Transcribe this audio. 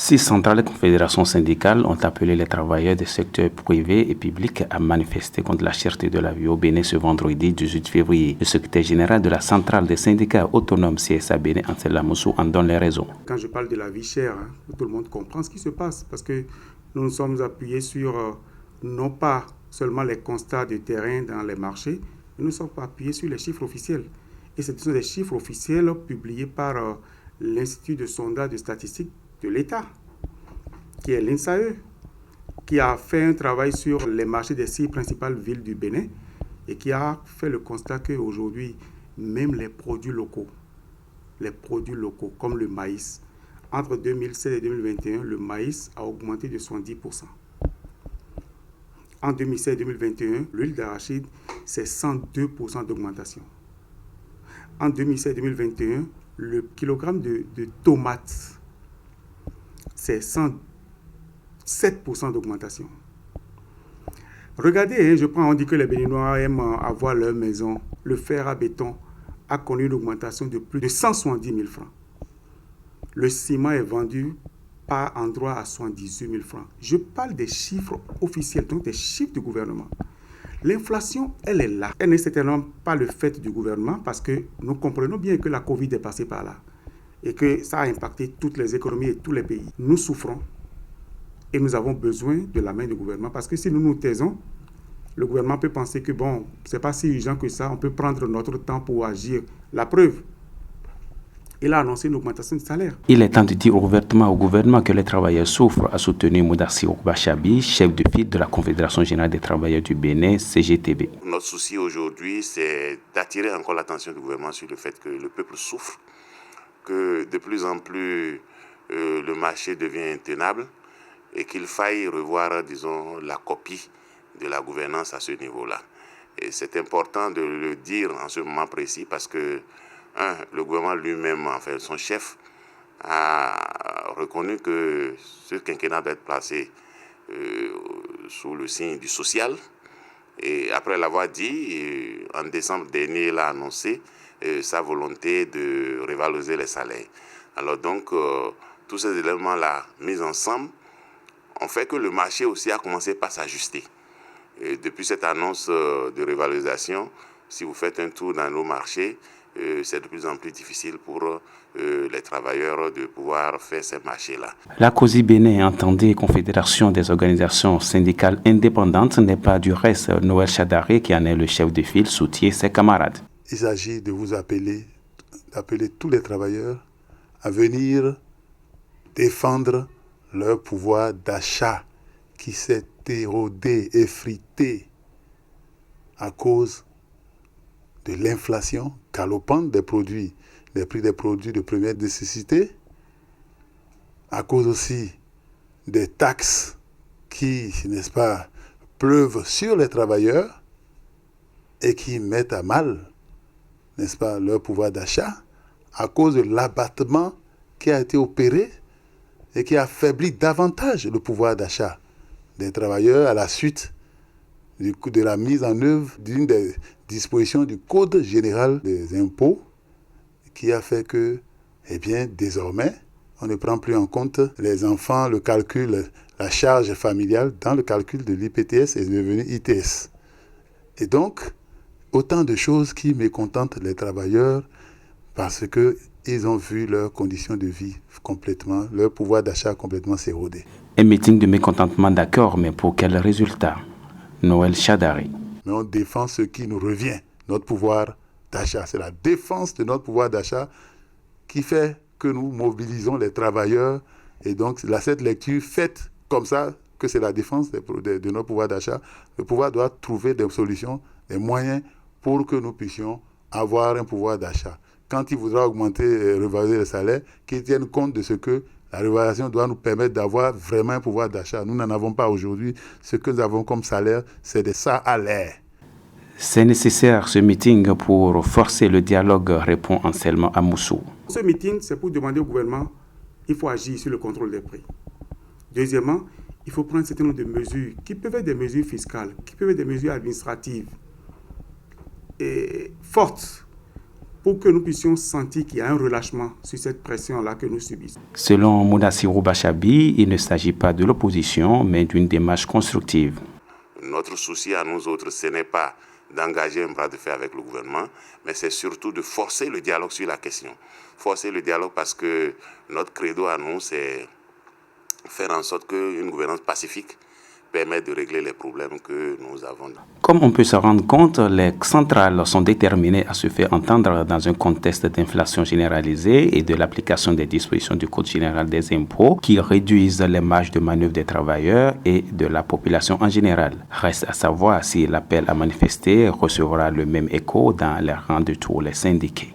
6 centrales et confédérations syndicales ont appelé les travailleurs des secteurs privés et publics à manifester contre la cherté de la vie au Bénin ce vendredi 18 février. Le secrétaire général de la centrale des syndicats autonomes CSA Bénin, Ansel Moussou, en donne les raisons. Quand je parle de la vie chère, tout le monde comprend ce qui se passe parce que nous nous sommes appuyés sur non pas seulement les constats de terrain dans les marchés, mais nous sommes appuyés sur les chiffres officiels. Et ce sont des chiffres officiels publiés par l'Institut de sondage de statistiques de l'État, qui est l'INSAE, qui a fait un travail sur les marchés des 6 principales villes du Bénin et qui a fait le constat qu'aujourd'hui, même les produits locaux comme le maïs, entre 2016 et 2021, le maïs a augmenté de 70%. En 2016 et 2021, l'huile d'arachide, c'est 102% d'augmentation. En 2016 et 2021, le kilogramme de tomates, c'est 107% d'augmentation. Regardez, on dit que les Béninois aiment avoir leur maison. Le fer à béton a connu une augmentation de plus de 170 000 francs. Le ciment est vendu par endroit à 78 000 francs. Je parle des chiffres officiels, donc des chiffres du gouvernement. L'inflation, elle est là. Elle n'est certainement pas le fait du gouvernement parce que nous comprenons bien que la Covid est passée par là et que ça a impacté toutes les économies et tous les pays. Nous souffrons et nous avons besoin de la main du gouvernement parce que si nous nous taisons, le gouvernement peut penser que c'est pas si urgent que ça, on peut prendre notre temps pour agir. La preuve, il a annoncé une augmentation de salaire. Il est temps de dire ouvertement au gouvernement que les travailleurs souffrent, a soutenu Moudassir Bachabi, chef de file de la Confédération générale des travailleurs du Bénin, CGTB. Notre souci aujourd'hui, c'est d'attirer encore l'attention du gouvernement sur le fait que le peuple souffre, que de plus en plus le marché devient intenable et qu'il faille revoir, disons, la copie de la gouvernance à ce niveau-là. Et c'est important de le dire en ce moment précis parce que le gouvernement lui-même, enfin son chef, a reconnu que ce quinquennat doit être placé sous le signe du social. Et après l'avoir dit, en décembre dernier, il a annoncé sa volonté de revaloriser les salaires. Alors donc, tous ces éléments-là mis ensemble ont fait que le marché aussi a commencé par s'ajuster. Et depuis cette annonce de revalorisation, si vous faites un tour dans nos marchés, c'est de plus en plus difficile pour les travailleurs de pouvoir faire ces marchés-là. La COSI Bénin, entendez Confédération des organisations syndicales indépendantes, n'est pas du reste. Noël Chadaré, qui en est le chef de file, soutient ses camarades. Il s'agit de vous d'appeler tous les travailleurs à venir défendre leur pouvoir d'achat qui s'est érodé, effrité à cause de l'inflation galopante des prix des produits de première nécessité, à cause aussi des taxes qui, n'est-ce pas, pleuvent sur les travailleurs et qui mettent à mal, n'est-ce pas, leur pouvoir d'achat, à cause de l'abattement qui a été opéré et qui affaiblit davantage le pouvoir d'achat des travailleurs à la suite de la mise en œuvre d'une des dispositions du Code général des impôts qui a fait que, désormais, on ne prend plus en compte les enfants, le calcul, la charge familiale dans le calcul de l'IPTS est devenu ITS. Et donc, autant de choses qui mécontentent les travailleurs parce qu'ils ont vu leurs conditions de vie complètement, leur pouvoir d'achat complètement s'éroder. Un meeting de mécontentement, d'accord, mais pour quel résultat? Noël Chadaré. Mais on défend ce qui nous revient, notre pouvoir d'achat. C'est la défense de notre pouvoir d'achat qui fait que nous mobilisons les travailleurs. Et donc, cette lecture faite comme ça, que c'est la défense de notre pouvoir d'achat, le pouvoir doit trouver des solutions, des moyens pour que nous puissions avoir un pouvoir d'achat. Quand il voudra augmenter et revaloriser les salaires, qu'il tienne compte de ce que la révalorisation doit nous permettre d'avoir vraiment un pouvoir d'achat. Nous n'en avons pas aujourd'hui. Ce que nous avons comme salaire, c'est des salaires. C'est nécessaire ce meeting pour forcer le dialogue, répond Anselme Amoussou. Ce meeting, c'est pour demander au gouvernement, il faut agir sur le contrôle des prix. Deuxièmement, il faut prendre un certain nombre de mesures qui peuvent être des mesures fiscales, qui peuvent être des mesures administratives et fortes pour que nous puissions sentir qu'il y a un relâchement sur cette pression-là que nous subissons. Selon Moudassirou Bachabi, il ne s'agit pas de l'opposition, mais d'une démarche constructive. Notre souci à nous autres, ce n'est pas d'engager un bras de fer avec le gouvernement, mais c'est surtout de forcer le dialogue sur la question. Forcer le dialogue parce que notre credo à nous, c'est faire en sorte qu'une gouvernance pacifique permet de régler les problèmes que nous avons. Comme on peut se rendre compte, les centrales sont déterminées à se faire entendre dans un contexte d'inflation généralisée et de l'application des dispositions du Code général des impôts qui réduisent les marges de manœuvre des travailleurs et de la population en général. Reste à savoir si l'appel à manifester recevra le même écho dans les rangs de tous les syndiqués.